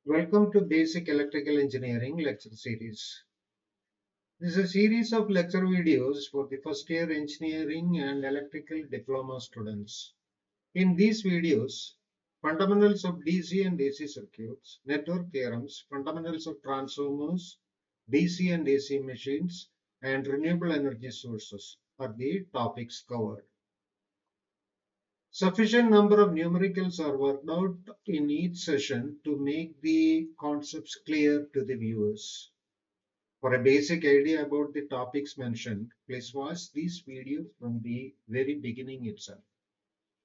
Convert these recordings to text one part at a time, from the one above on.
Welcome to Basic Electrical Engineering lecture series. This is a series of lecture videos for the first year engineering and electrical diploma students. In these videos, fundamentals of DC and AC circuits, network theorems, fundamentals of transformers, DC and AC machines, and renewable energy sources are the topics covered. Sufficient number of numericals are worked out in each session to make the concepts clear to the viewers. For a basic idea about the topics mentioned, please watch these videos from the very beginning itself.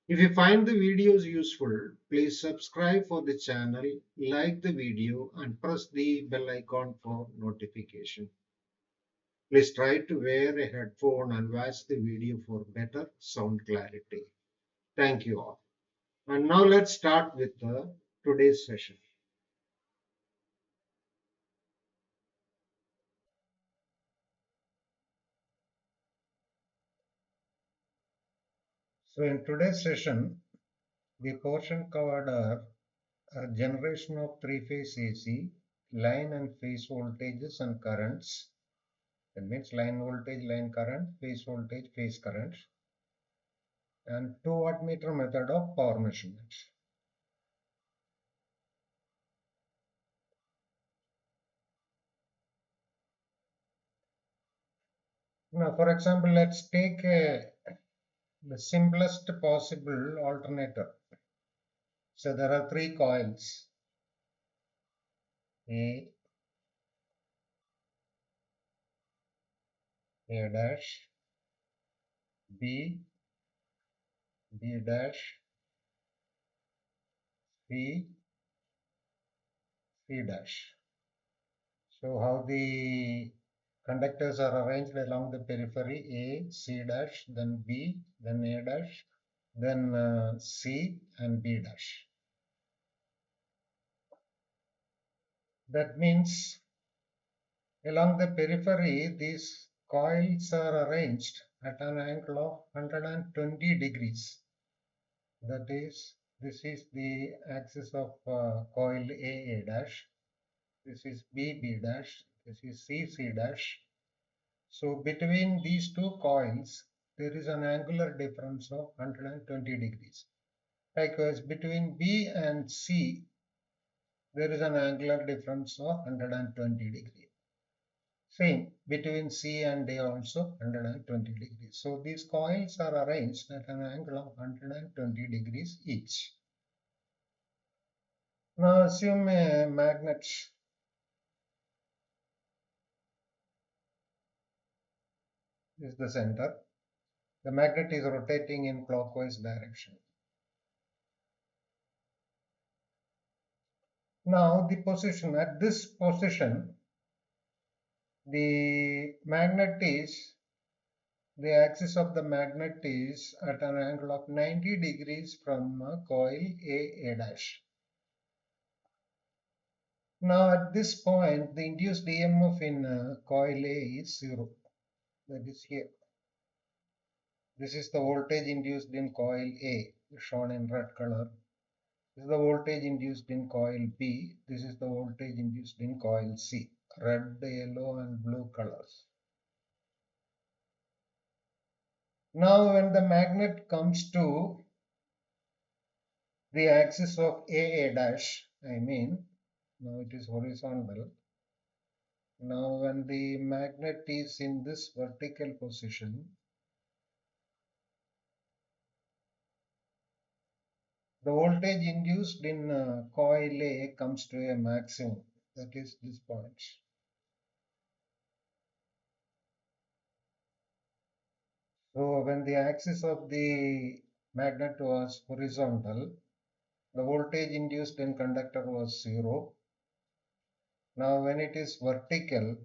If you find the videos useful, please subscribe for the channel, like the video and press the bell icon for notification. Please try to wear a headphone and watch the video for better sound clarity. Thank you all. And now let's start with today's session. So in today's session, the portion covered are generation of three-phase AC, line and phase voltages and currents. That means line voltage, line current, phase voltage, phase current, and 2 wattmeter method of power measurement. Now, for example, let's take the simplest possible alternator. So there are three coils, A dash, B dash, C dash. So how the conductors are arranged along the periphery: A, C dash, then B, then A dash, then C and B dash. That means along the periphery, these coils are arranged at an angle of 120 degrees. That is, this is the axis of coil A dash, this is B dash, this is C dash. So between these two coils, there is an angular difference of 120 degrees. Likewise, between B and C, there is an angular difference of 120 degrees. Same between C and D also 120 degrees. So these coils are arranged at an angle of 120 degrees each. Now assume a magnet is the center. The magnet is rotating in clockwise direction. Now the position, at this position, the axis of the magnet is at an angle of 90 degrees from coil A dash. Now at this point, the induced EMF in coil A is 0. That is here. This is the voltage induced in coil A, shown in red color. This is the voltage induced in coil B. This is the voltage induced in coil C. Red, yellow and blue colors. Now when the magnet comes to the axis of A dash, now it is horizontal. Now when the magnet is in this vertical position, the voltage induced in coil A comes to a maximum, that is this point. So when the axis of the magnet was horizontal, the voltage induced in conductor was 0. Now when it is vertical,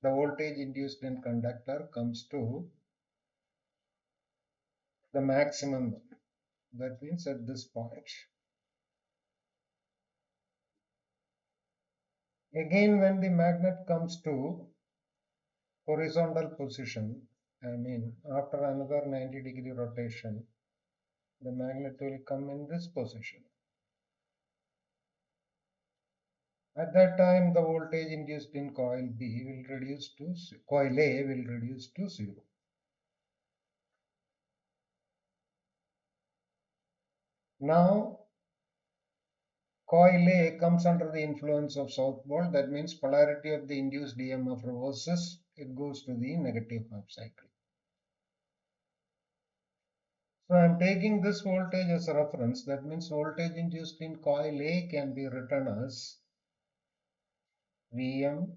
the voltage induced in conductor comes to the maximum. That means at this point. Again, when the magnet comes to horizontal position, after another 90-degree rotation, the magnet will come in this position. At that time, the voltage induced in coil B will reduce to coil A will reduce to 0. Now, coil A comes under the influence of south pole. That means polarity of the induced EMF reverses. It goes to the negative half cycle. So I am taking this voltage as a reference. That means voltage induced in coil A can be written as Vm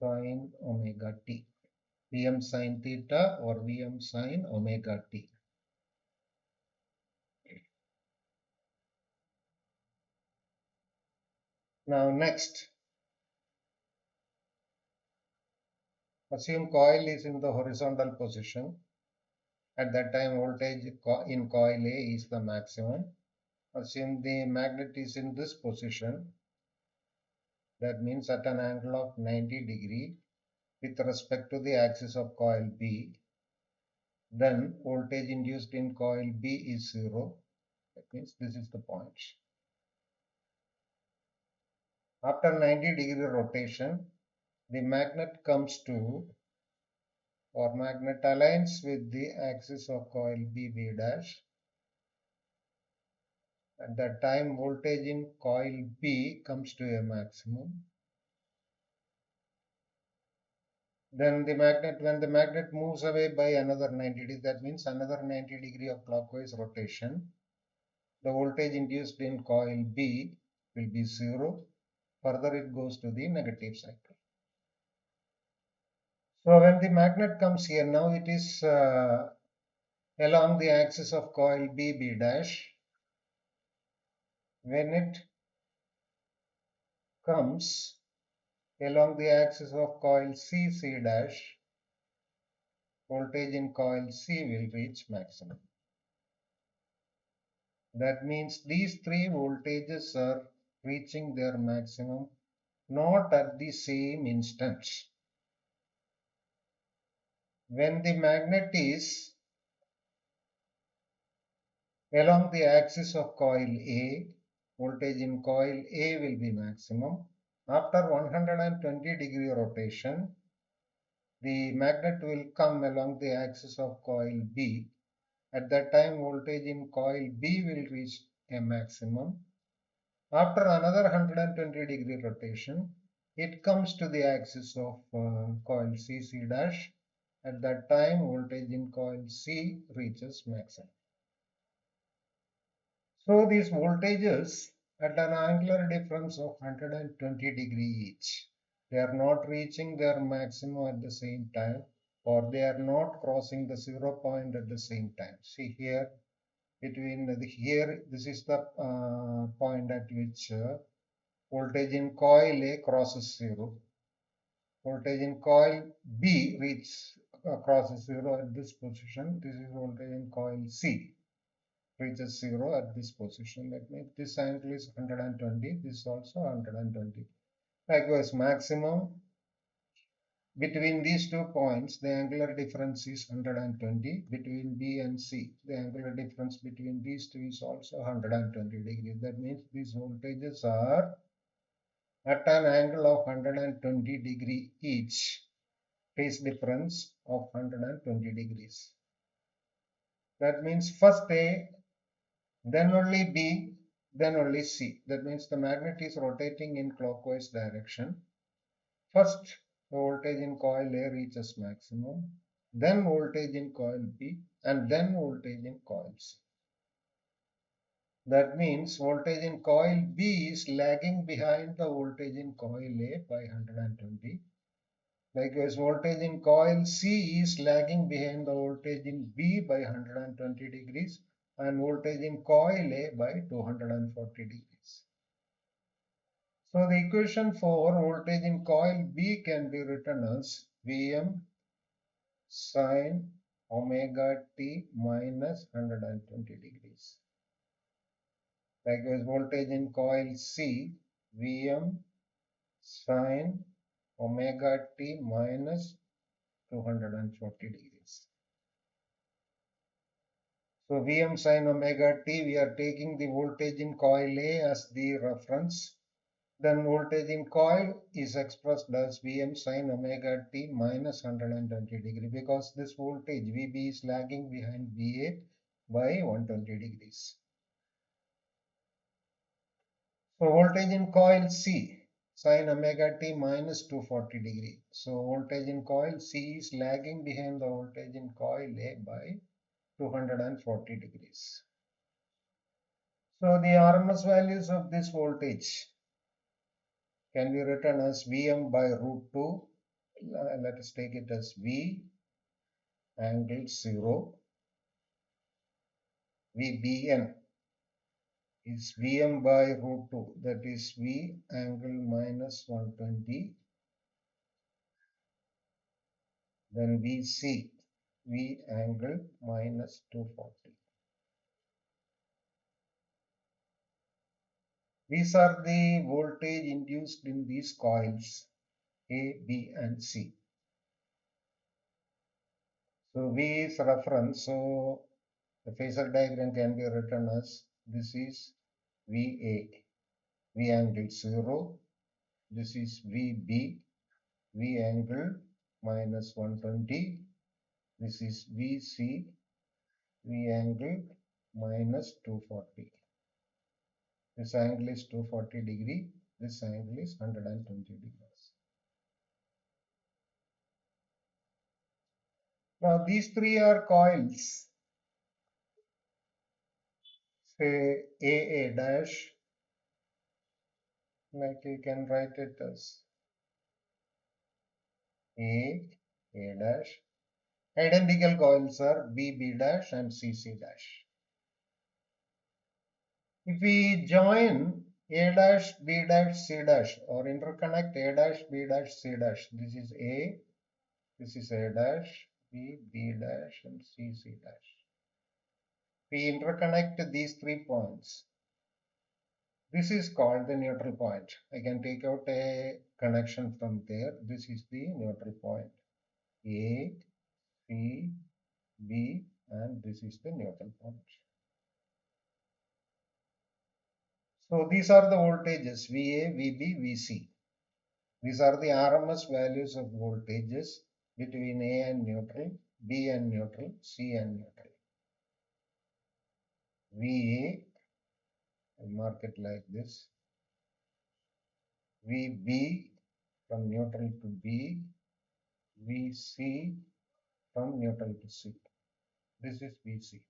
sin omega t. Vm sin theta or Vm sin omega t. Now next, assume coil is in the horizontal position. At that time, voltage in coil A is the maximum. Assume the magnet is in this position. That means at an angle of 90° with respect to the axis of coil B. Then voltage induced in coil B is 0. That means this is the point. After 90° rotation, the magnet comes to, or magnet aligns with the axis of coil B dash. At that time, voltage in coil B comes to a maximum. Then when the magnet moves away by another 90°, that means another 90° of clockwise rotation, the voltage induced in coil B will be 0. Further, it goes to the negative cycle. So when the magnet comes here, now it is along the axis of coil B dash. When it comes along the axis of coil C dash, voltage in coil C will reach maximum. That means these three voltages are reaching their maximum not at the same instant. When the magnet is along the axis of coil A, voltage in coil A will be maximum. After 120° rotation, the magnet will come along the axis of coil B. At that time, voltage in coil B will reach a maximum. After another 120° rotation, it comes to the axis of coil C dash. At that time, voltage in coil C reaches maximum. So these voltages at an angular difference of 120° each, they are not reaching their maximum at the same time, or they are not crossing the 0 point at the same time. See here, this is the point at which voltage in coil A crosses 0. Voltage in coil B crosses 0 at this position. This is voltage in coil C reaches 0 at this position. That means this angle is 120. This is also 120. Likewise, maximum between these 2 points, the angular difference is 120. Between B and C, the angular difference between these two is also 120°. That means these voltages are at an angle of 120° each, phase difference of 120°. That means first A, then only B, then only C. That means the magnet is rotating in clockwise direction. First, the voltage in coil A reaches maximum, then voltage in coil B, and then voltage in coil C. That means voltage in coil B is lagging behind the voltage in coil A by 120. Likewise, voltage in coil C is lagging behind the voltage in B by 120 degrees and voltage in coil A by 240 degrees. So the equation for voltage in coil B can be written as Vm sin omega t minus 120 degrees. Likewise, voltage in coil C, Vm sin omega t minus 240 degrees. So Vm sin omega t, we are taking the voltage in coil A as the reference. Then voltage in coil is expressed as Vm sin omega t minus 120 degree, because this voltage Vb is lagging behind Va by 120 degrees. So voltage in coil C sin omega t minus 240 degree. So voltage in coil C is lagging behind the voltage in coil A by 240 degrees. So the RMS values of this voltage can be written as Vm by root 2. Let us take it as V angle 0. Vbn is Vm by root 2, that is V angle minus 120. Then Vc, V angle minus 240. These are the voltage induced in these coils A, B and C. So V is reference, so the phasor diagram can be written as this is VA, V angle 0. This is VB, V angle minus 120. This is VC, V angle minus 240. This angle is 240 degree. This angle is 120 degrees. Now these three are coils. Say AA dash, like you can write it as A, A dash. Identical coils are B, B dash and C, C dash. If we join A dash, B dash, C dash, or interconnect A dash, B dash, C dash, this is A, this is A dash, B, B dash and C, C dash. We interconnect these 3 points. This is called the neutral point. I can take out a connection from there. This is the neutral point. A, C, B, and this is the neutral point. So these are the voltages VA, VB, VC. These are the RMS values of voltages between A and neutral, B and neutral, C and neutral. VA, I mark it like this. VB from neutral to B, VC from neutral to C. This is VC.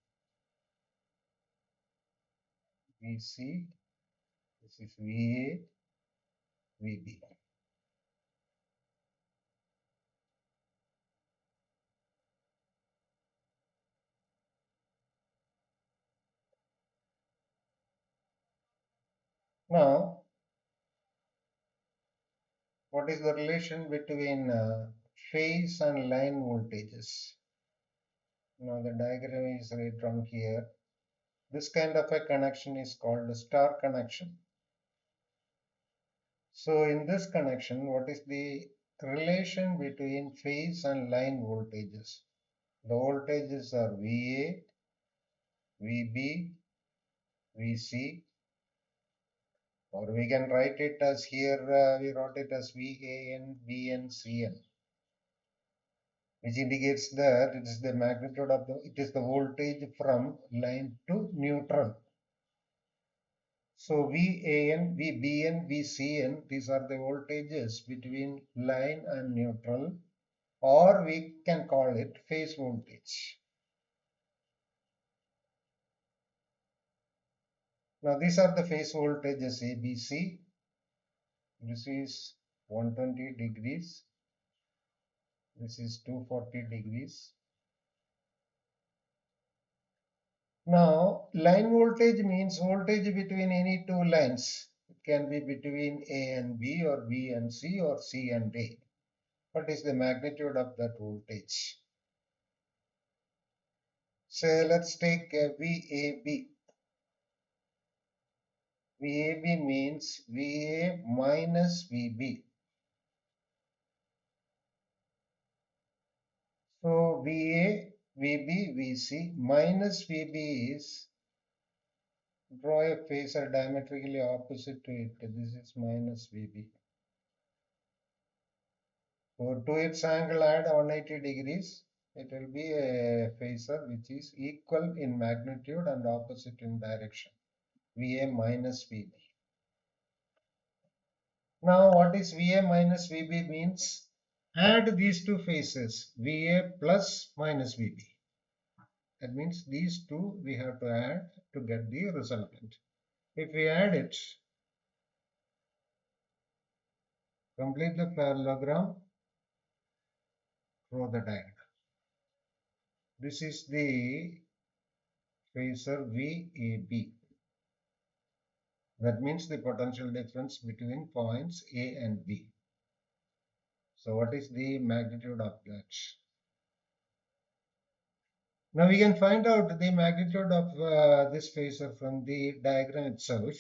VC, this is VA, VB. Now, what is the relation between phase and line voltages? Now the diagram is right down here. This kind of a connection is called a star connection. So in this connection, what is the relation between phase and line voltages? The voltages are VA, VB, VC, or we can write it as here, we wrote it as VAN, VN, CN, which indicates that it is the magnitude of it is the voltage from line to neutral. So VAN, VBN, VCN, these are the voltages between line and neutral, or we can call it phase voltage. Now these are the phase voltages ABC. This is 120 degrees. This is 240 degrees. Now line voltage means voltage between any two lines. It can be between A and B, or B and C, or C and A. What is the magnitude of that voltage? So let's take VAB. VAB means VA minus VB. So VA, VB, VC minus VB is draw a phasor diametrically opposite to it. This is minus VB. So to its angle add 180 degrees. It will be a phasor which is equal in magnitude and opposite in direction. VA minus VB. Now what is VA minus VB means? Add these two phases, VA plus minus VB. That means these two we have to add to get the resultant. If we add it, complete the parallelogram, draw the diagonal. This is the phasor VAB. That means the potential difference between points A and B. So what is the magnitude of that? Now we can find out the magnitude of this phasor from the diagram itself.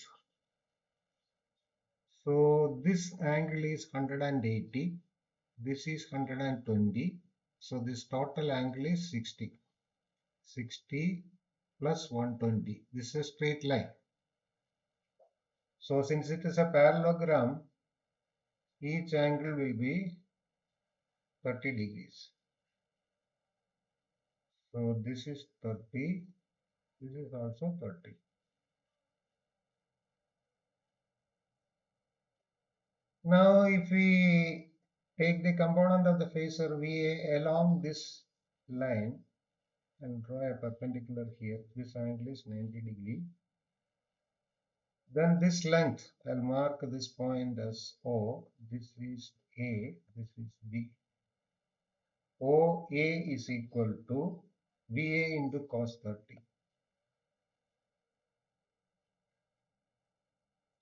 So this angle is 180, this is 120. So this total angle is 60. 60 plus 120. This is a straight line. So since it is a parallelogram, each angle will be 30 degrees. So this is 30, this is also 30. Now if we take the component of the phasor VA along this line and draw a perpendicular here, this angle is 90 degree. Then this length, I'll mark this point as O, this is A, this is B. OA is equal to VA into cos 30.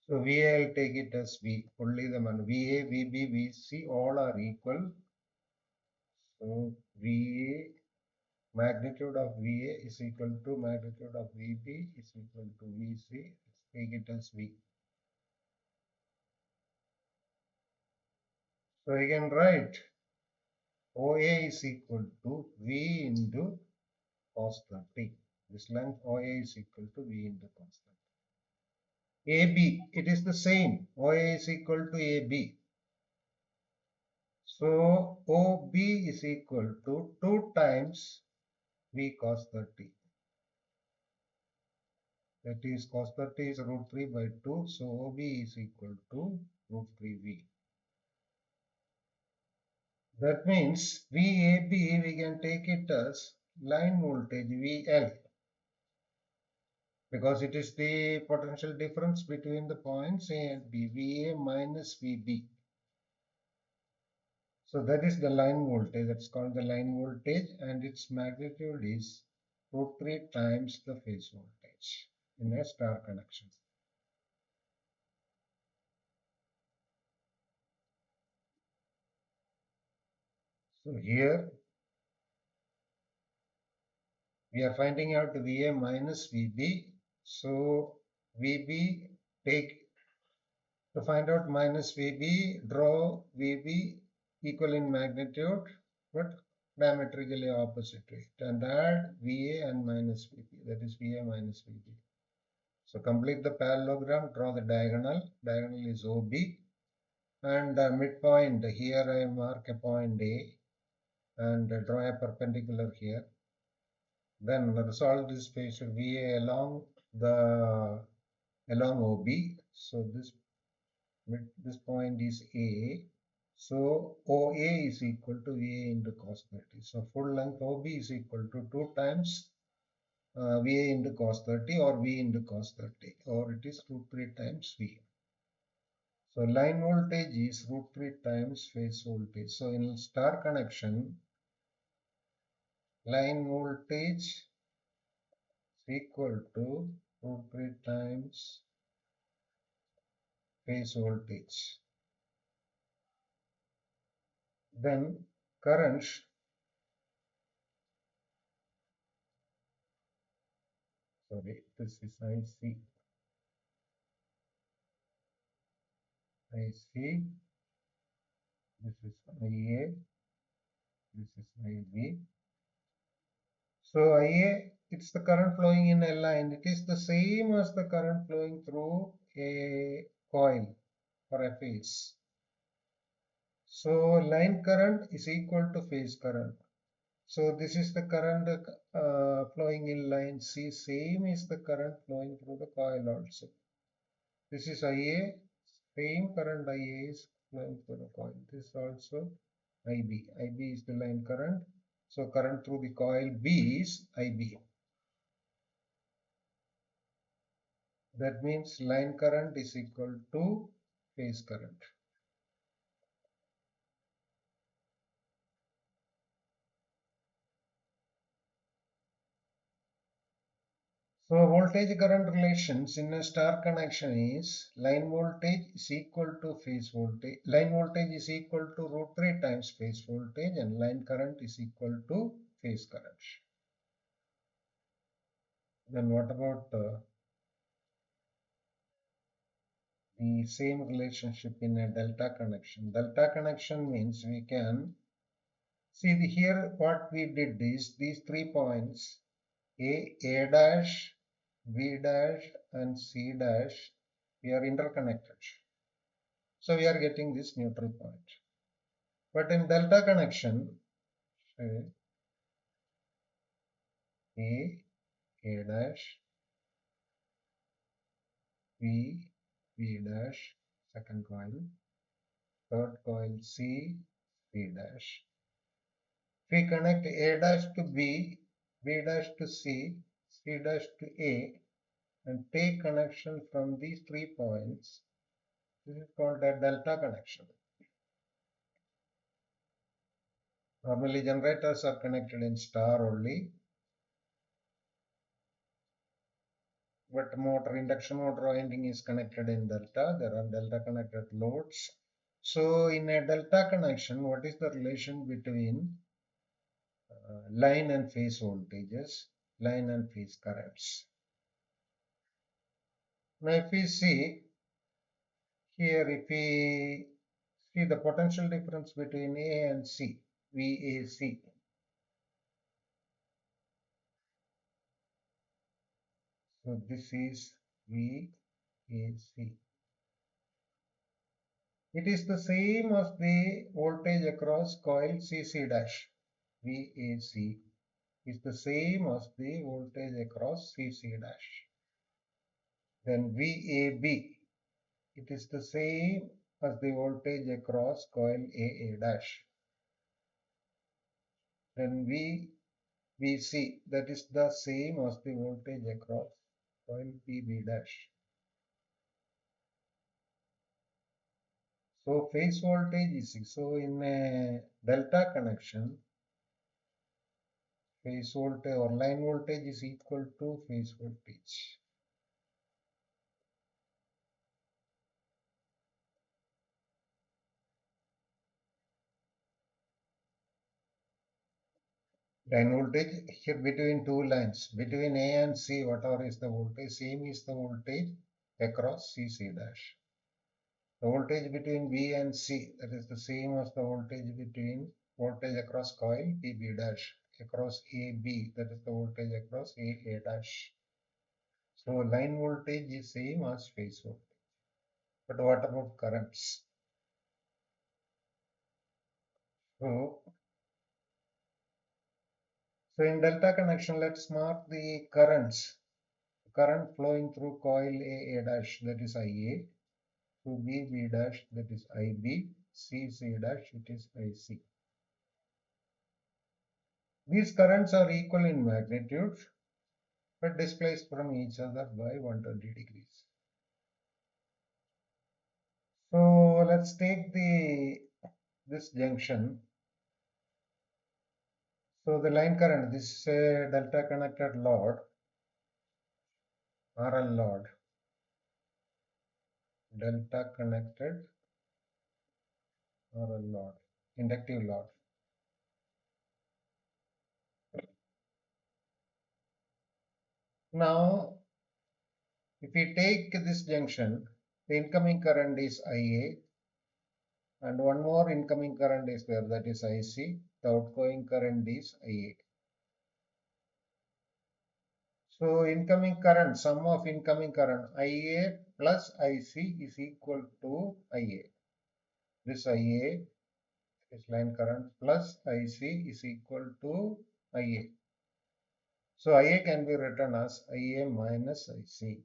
So VA, I'll take it as V, only the one. VA, VB, VC all are equal. So VA, magnitude of VA is equal to magnitude of VB is equal to VC. Let's take it as V. So you can write OA is equal to V into cos 30. This length OA is equal to V into cos 30. AB, it is the same. OA is equal to AB. So OB is equal to 2 times V cos 30. That is cos 30 is root 3 by 2. So OB is equal to root 3V. That means VAB we can take it as line voltage VL, because it is the potential difference between the points A and B, VA minus VB. So that is the line voltage, that's called the line voltage, and its magnitude is root 3 times the phase voltage in a star connection. So here we are finding out VA minus VB. So VB, take to find out minus VB, draw VB equal in magnitude but diametrically opposite to it, and add VA and minus VB, that is VA minus VB. So complete the parallelogram, draw the diagonal. Diagonal is OB, and midpoint here I mark a point A and draw a perpendicular here. Then resolve this phasor VA along OB. So this point is A. So OA is equal to VA into cos 30. So full length OB is equal to 2 times VA into cos 30 or V into cos 30, or it is root 3 times V. So line voltage is root 3 times phase voltage. So in star connection, line voltage is equal to root 3 times phase voltage. Then current, sorry, this is IC. IC, this is IA, this is IB. So IA, it's the current flowing in a line. It is the same as the current flowing through a coil or a phase. So line current is equal to phase current. So this is the current flowing in line C, same is the current flowing through the coil also. This is IA, same current IA is flowing through the coil. This also IB. IB is the line current. So current through the coil B is IB. That means line current is equal to phase current. So voltage current relations in a star connection is line voltage is equal to phase voltage. Line voltage is equal to root 3 times phase voltage and line current is equal to phase current. Then what about the same relationship in a delta connection? Delta connection means we can see here what we did is these 3 points A dash, B dash and C dash, we are interconnected. So we are getting this neutral point. But in delta connection, say A dash, B dash, second coil, third coil C dash. If we connect A dash to B dash to C dash to A, and take connection from these 3 points, this is called a delta connection. Normally generators are connected in star only, but induction motor winding is connected in delta. There are delta connected loads. So in a delta connection, what is the relation between line and phase voltages, line and phase currents? Now if we see here, if we see the potential difference between A and C, VAC. So this is VAC. It is the same as the voltage across coil CC dash. VAC is the same as the voltage across CC dash. Then VAB, it is the same as the voltage across coil AA dash. Then VBC, that is the same as the voltage across coil PB dash. So phase voltage is, so in a delta connection, phase voltage or line voltage is equal to phase voltage. Line voltage here between two lines, between A and C, whatever is the voltage, same is the voltage across CC dash. The voltage between B and C, that is the same as the voltage between voltage across coil PB dash, across AB, that is the voltage across AA dash. So line voltage is same as phase voltage. But what about currents? So in delta connection, let's mark the currents. Current flowing through coil AA dash, that is IA, to B dash, that is IB, C dash, it is IC. These currents are equal in magnitude, but displaced from each other by 120 degrees. So let's take this junction. So the line current, this is a delta connected load, RL load, delta connected RL load, inductive load. Now, if we take this junction, the incoming current is IA, and one more incoming current is there, that is IC. The outgoing current is IA. So incoming current, sum of incoming current IA plus IC is equal to IA. This IA, this line current plus IC is equal to IA. So IA can be written as IA minus IC.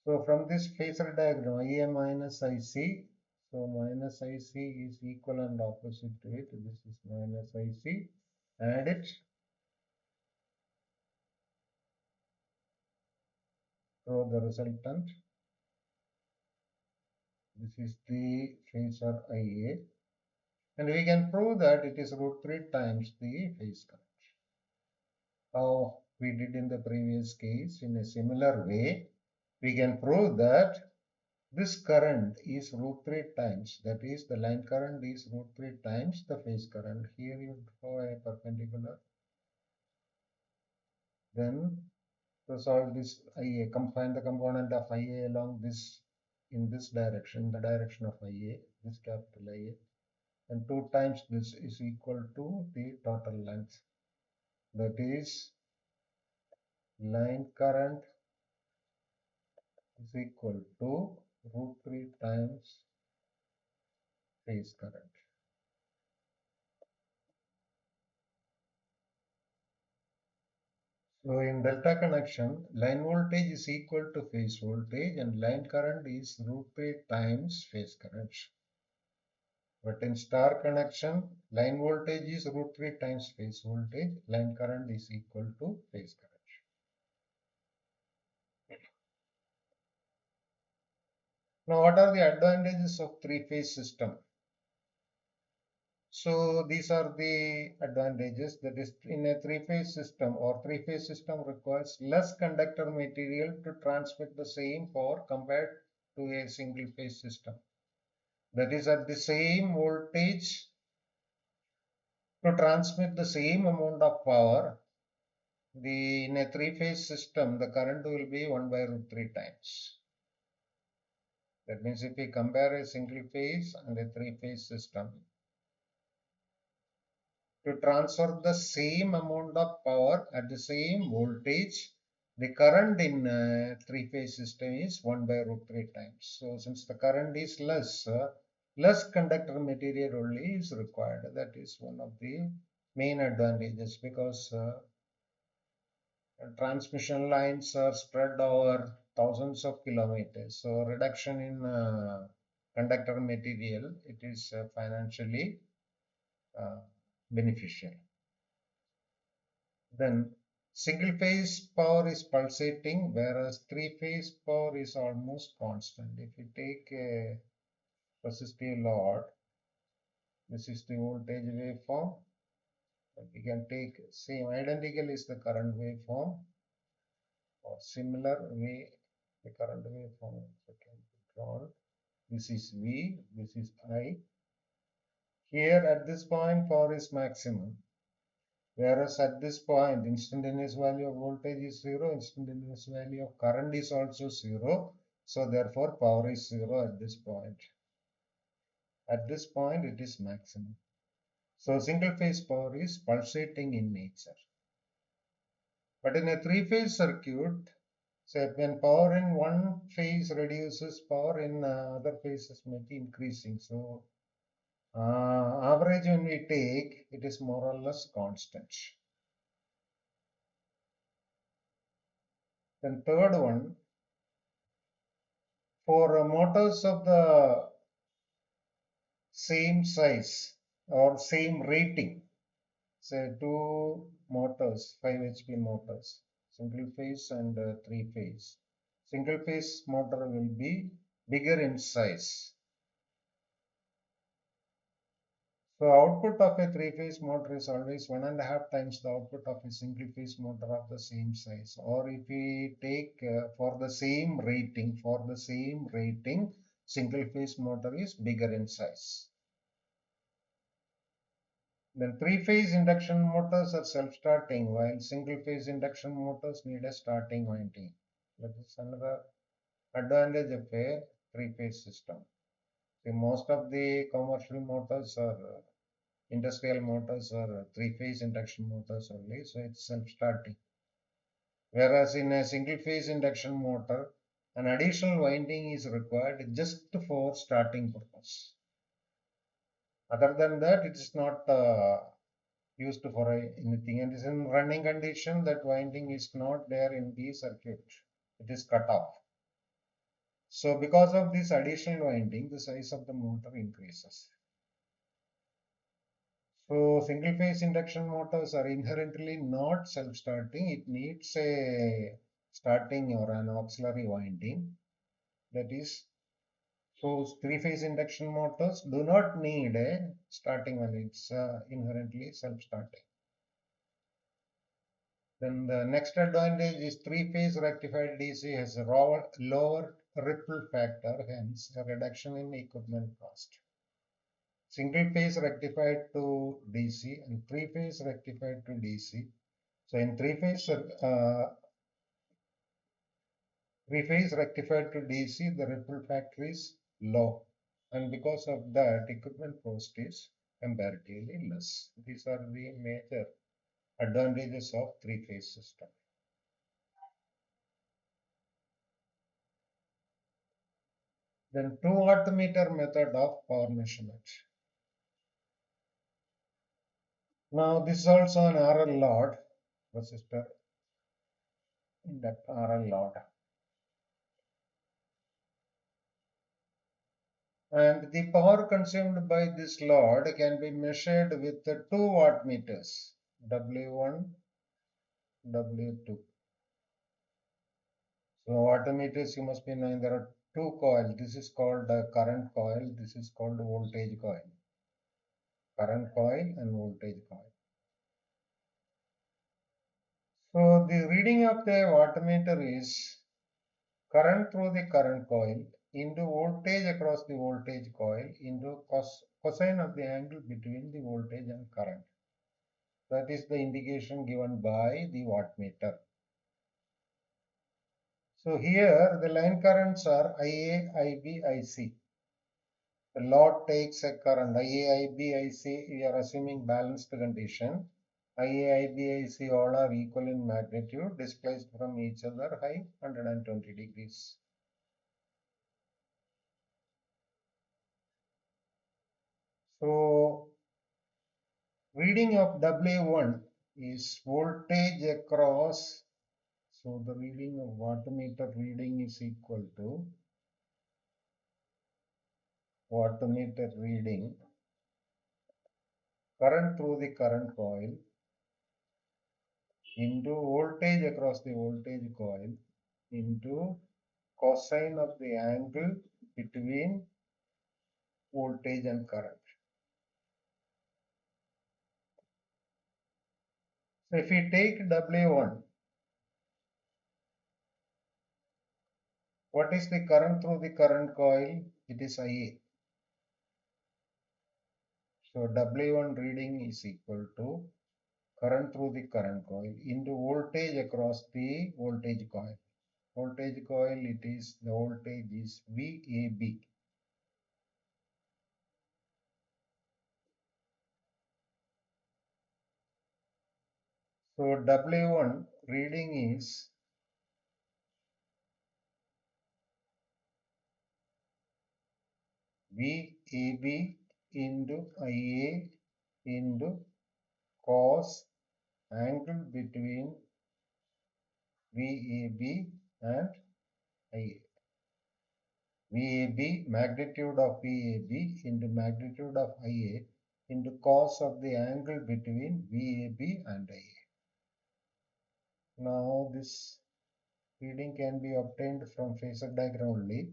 So from this phasor diagram, IA minus IC, so minus IC is equal and opposite to it. This is minus IC. Add it, throw the resultant. This is the phasor IA. And we can prove that it is root 3 times the phase current. How we did in the previous case, in a similar way, we can prove that this current is root 3 times, that is the line current is root 3 times the phase current. Here you draw a perpendicular. Then to solve this IA, find the component of IA along this, in this direction, the direction of IA, this capital IA. And 2 times this is equal to the total length. That is line current is equal to root 3 times phase current. So in delta connection, line voltage is equal to phase voltage and line current is root 3 times phase current. But in star connection, line voltage is root 3 times phase voltage, line current is equal to phase current. Now what are the advantages of three-phase system? So these are the advantages. That is, in a three-phase system or three-phase system requires less conductor material to transmit the same power compared to a single-phase system. That is, at the same voltage, to transmit the same amount of power, in a three-phase system, the current will be 1 by root 3 times. That means if we compare a single-phase and a three-phase system, to transfer the same amount of power at the same voltage, the current in three-phase system is 1 by root 3 times. So since the current is less, less conductor material only is required. That is one of the main advantages, because transmission lines are spread over thousands of kilometers. So reduction in conductor material, it is financially beneficial. Then single phase power is pulsating, whereas three phase power is almost constant. If you take a resistive load, this is the voltage waveform. We can take same identical is the current waveform, or similar way the current waveform can be drawn. This is V, this is I. Here at this point power is maximum. Whereas at this point, instantaneous value of voltage is 0, instantaneous value of current is also 0. So therefore, power is 0 at this point. At this point, it is maximum. So single phase power is pulsating in nature. But in a three-phase circuit, say when power in one phase reduces, power in other phases may be increasing. So average when we take, it is more or less constant. Then third one, for motors of the same size or same rating, say two motors, 5 HP motors, single phase and three phase. Single phase motor will be bigger in size. So output of a three phase motor is always 1.5 times the output of a single phase motor of the same size. Or if we take for the same rating, single phase motor is bigger in size. Then three-phase induction motors are self-starting, while single-phase induction motors need a starting winding. That is another advantage of a three-phase system. See, most of the commercial motors are Industrial motors are three-phase induction motors only, so it's self-starting. Whereas in a single-phase induction motor, an additional winding is required just for starting purpose. Other than that, it is not used for anything. And is in running condition, that winding is not there in the circuit. It is cut off. So because of this additional winding, the size of the motor increases. So single phase induction motors are inherently not self-starting. It needs a starting or an auxiliary winding. That is, so three-phase induction motors do not need a starting one. It's inherently self-starting. Then the next advantage is three-phase rectified DC has a lower ripple factor, hence a reduction in equipment cost. Single-phase rectified to DC and three-phase rectified to DC. So in three-phase rectified to DC, the ripple factor is low, and because of that, equipment cost is comparatively less. These are the major advantages of three-phase system. Then two wattmeter method of power measurement. Now this is also an RL load resistor in that RL load. And the power consumed by this load can be measured with the two wattmeters, W1, W2. So wattmeters you must be knowing there are two coils. This is called a current coil. This is called voltage coil. Current coil and voltage coil. So the reading of the wattmeter is current through the current coil into voltage across the voltage coil into cosine of the angle between the voltage and current. That is the indication given by the wattmeter. So here the line currents are IA, IB, IC. The load takes a current IA, IB, IC. We are assuming balanced condition. IA, IB, IC all are equal in magnitude, displaced from each other by 120 degrees. So reading of W1 is voltage across. So the reading of wattmeter reading is equal to wattmeter reading current through the current coil into voltage across the voltage coil into cosine of the angle between voltage and current. So if we take W1, what is the current through the current coil? It is IA. So W1 reading is equal to current through the current coil into voltage across the voltage coil. Voltage coil, it is the voltage is VAB. So W1 reading is VAB into IA into cos angle between VAB and IA. VAB, magnitude of VAB into magnitude of IA into cos of the angle between VAB and IA. Now this reading can be obtained from phasor diagram only.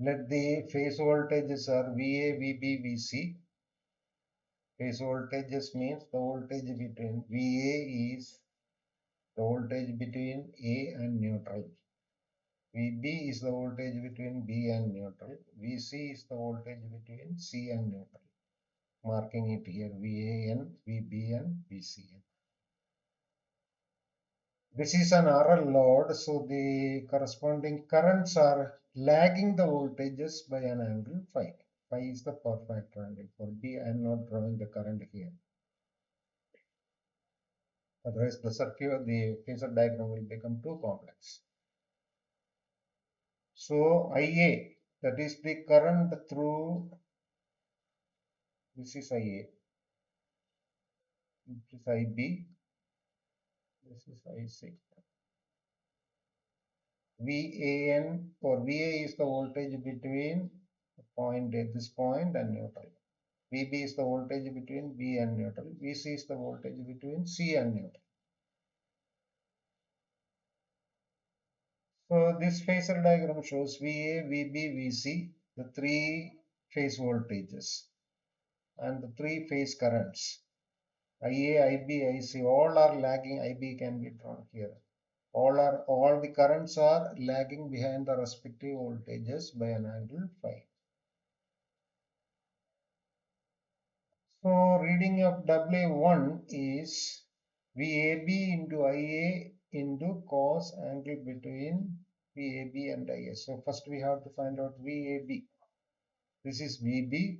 Let the phase voltages are VA, VB, VC. Phase voltages means the voltage between VA is the voltage between A and neutral. VB is the voltage between B and neutral. VC is the voltage between C and neutral. Marking it here VAN, VB and VCN. This is an RL load, so the corresponding currents are lagging the voltages by an angle phi. Phi is the power factor angle. For B, I am not drawing the current here. Otherwise, the circuit, the phasor diagram will become too complex. So IA, that is the current through, this is IA, this is IB, this is IC. VAN or VA is the voltage between the point at this point and neutral. VB is the voltage between B and neutral. VC is the voltage between C and neutral. So this phasor diagram shows VA, VB, VC, the three phase voltages and the three phase currents. IA, IB, IC, all are lagging. IB can be drawn here. All the currents are lagging behind the respective voltages by an angle phi. So reading of W1 is VAB into IA into cos angle between VAB and IA. So first we have to find out VAB. This is VB,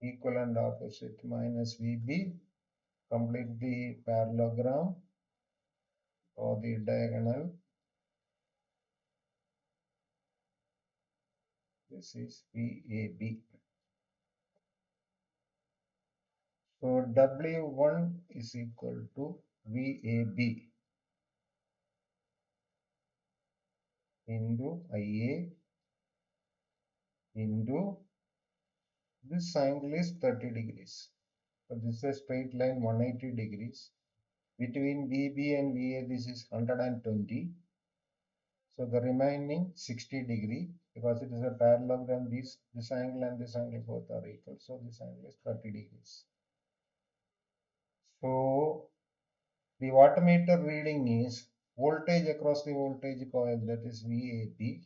equal and opposite, minus VB. Complete the parallelogram or the diagonal. This is VAB. So W1 is equal to VAB into IA into this angle is 30 degrees. So this is a straight line 180 degrees. Between VB and VA this is 120. So the remaining 60 degree, because it is a parallelogram, this angle and this angle both are equal. So this angle is 30 degrees. So the wattmeter reading is voltage across the voltage coil, that is VAB,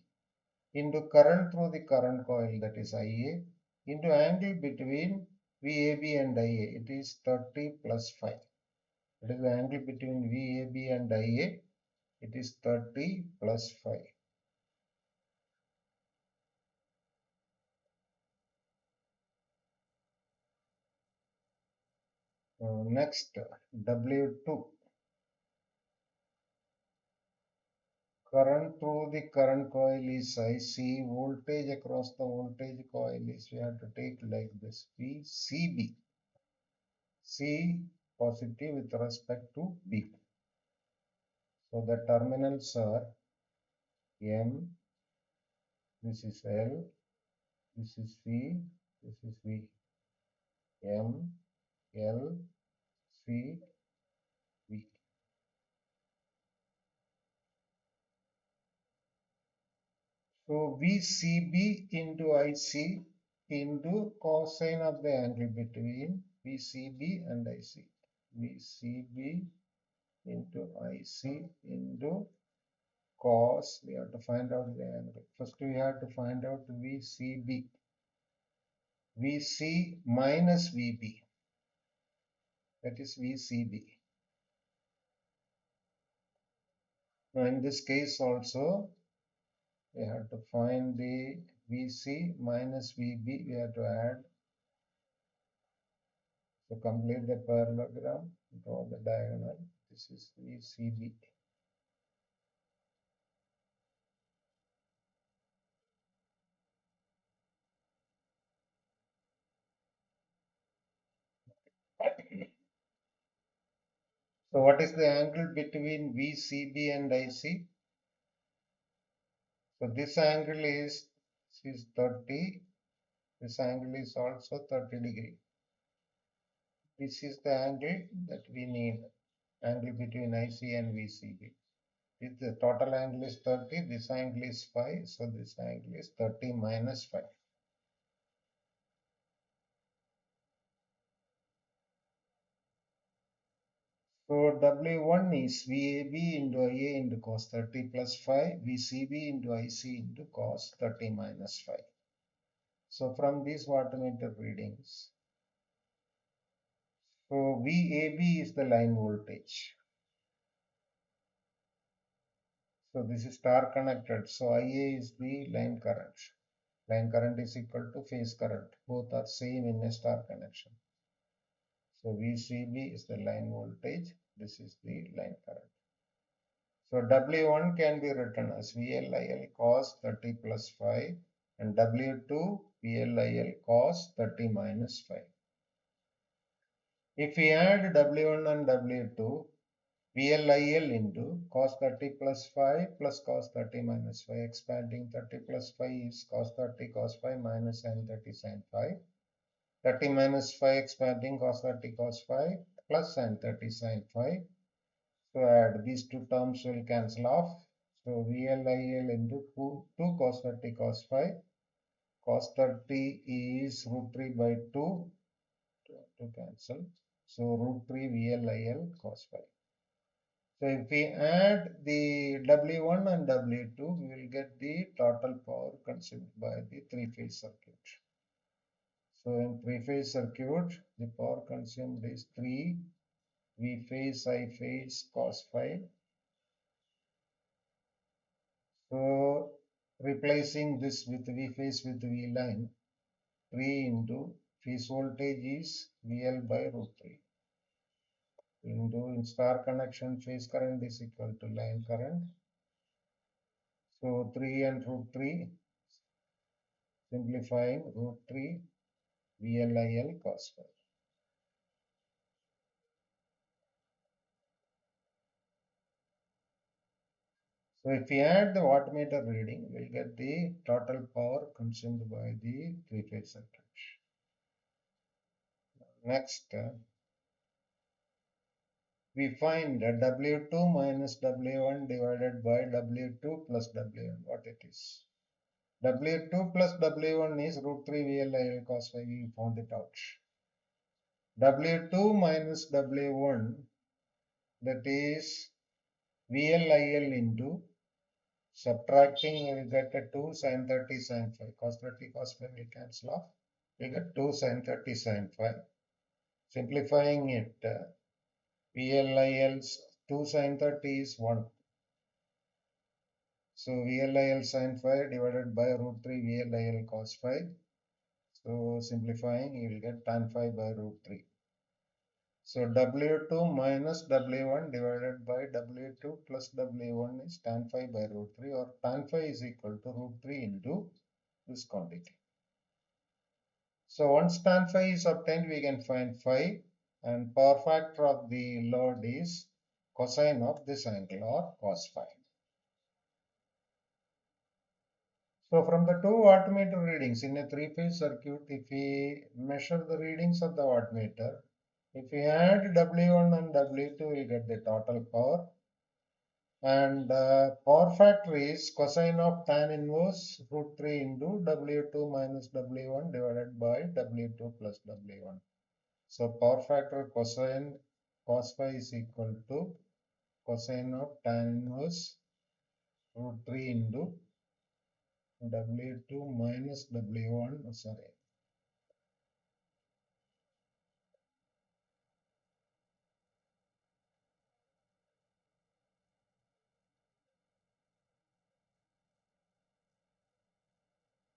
into current through the current coil, that is IA, into angle between VAB and IA. It is 30 plus phi. It is the angle between VAB and IA. It is 30 plus phi. Next, W2. Current through the current coil is IC. Voltage across the voltage coil is, we have to take like this, VCB. C positive with respect to B. So the terminals are M, this is L, this is C, this is V. M, L, C, V. So VCB into IC into cosine of the angle between VCB and IC. VCB into IC into cos, we have to find out the angle. First we have to find out VCB. VC minus VB, that is VCB. Now in this case also, we have to find the VC minus VB, we have to add. So complete the parallelogram, draw the diagonal. This is VCB. So what is the angle between VCB and IC? So this angle is 30. This angle is also 30 degree. This is the angle that we need, angle between IC and VCB. If the total angle is 30, this angle is phi, so this angle is 30 minus phi. So W1 is VAB into IA into cos 30 plus phi, VCB into IC into cos 30 minus phi. So from these wattmeter readings, so VAB is the line voltage. So this is star connected. So IA is the line current. Line current is equal to phase current. Both are same in a star connection. So VCB is the line voltage. This is the line current. So W1 can be written as VLIL cos 30 plus 5 and W2 VLIL cos 30 minus 5. If we add W1 and W2, VLIL into cos 30 plus 5 plus cos 30 minus 5, expanding 30 plus 5 is cos 30 cos 5 minus sin 30 sin 5. 30 minus 5 expanding cos 30 cos 5 plus sin 30 sin 5. So add these two terms will cancel off. So VLIL into 2 cos 30 cos 5. Cos 30 is root 3 by 2 to cancel. So root 3 VLIL cos 5. So if we add the W1 and W2, we will get the total power consumed by the three-phase circuit. So in three-phase circuit, the power consumed is 3 V phase I phase cos 5. So replacing this with V phase with V line, 3 into phase voltage is VL by root 3 into in star connection phase current is equal to line current. So 3 and root 3, simplifying root 3 VLIL cos 5. So if we add the wattmeter reading, we'll get the total power consumed by the three-phase circuit. Next, we find W2 minus W1 divided by W2 plus W1, what it is. W2 plus W1 is root 3 VLIL cos 5, we found it out. W2 minus W1, that is VLIL into subtracting, we will get a 2 sin 30 sin 5. Cos 30 cos 5 will cancel off. We get 2 sin 30 sin 5. Simplifying it, VLIL's 2 sin 30 is 1. So VLIL sin 5 divided by root 3 VLIL cos 5. So simplifying, you will get tan 5 by root 3. So W2 minus W1 divided by W2 plus W1 is tan 5 by root 3, or tan 5 is equal to root 3 into this quantity. So once tan phi is obtained, we can find phi, and power factor of the load is cosine of this angle, or cos phi. So from the two wattmeter readings in a three-phase circuit, if we measure the readings of the wattmeter, if we add W1 and W2, we get the total power. And power factor is cosine of tan inverse root 3 into W2 minus W1 divided by W2 plus W1. So power factor cosine cos phi is equal to cosine of tan inverse root 3 into W2 minus W1,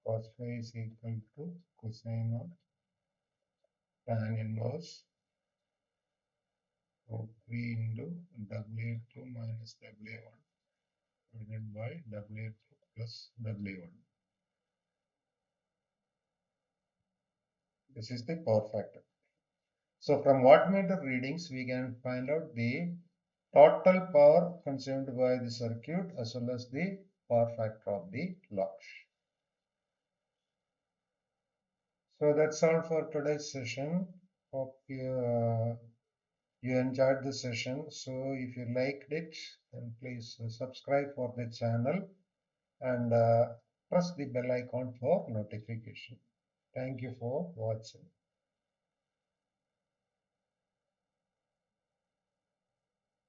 cos phi is equal to cosine of tan inverse root 3 into W2 minus W1 divided by W2 plus W1. This is the power factor. So from wattmeter readings, we can find out the total power consumed by the circuit as well as the power factor of the load. So that's all for today's session. Hope you enjoyed the session. So if you liked it, then please subscribe for the channel and press the bell icon for notification. Thank you for watching.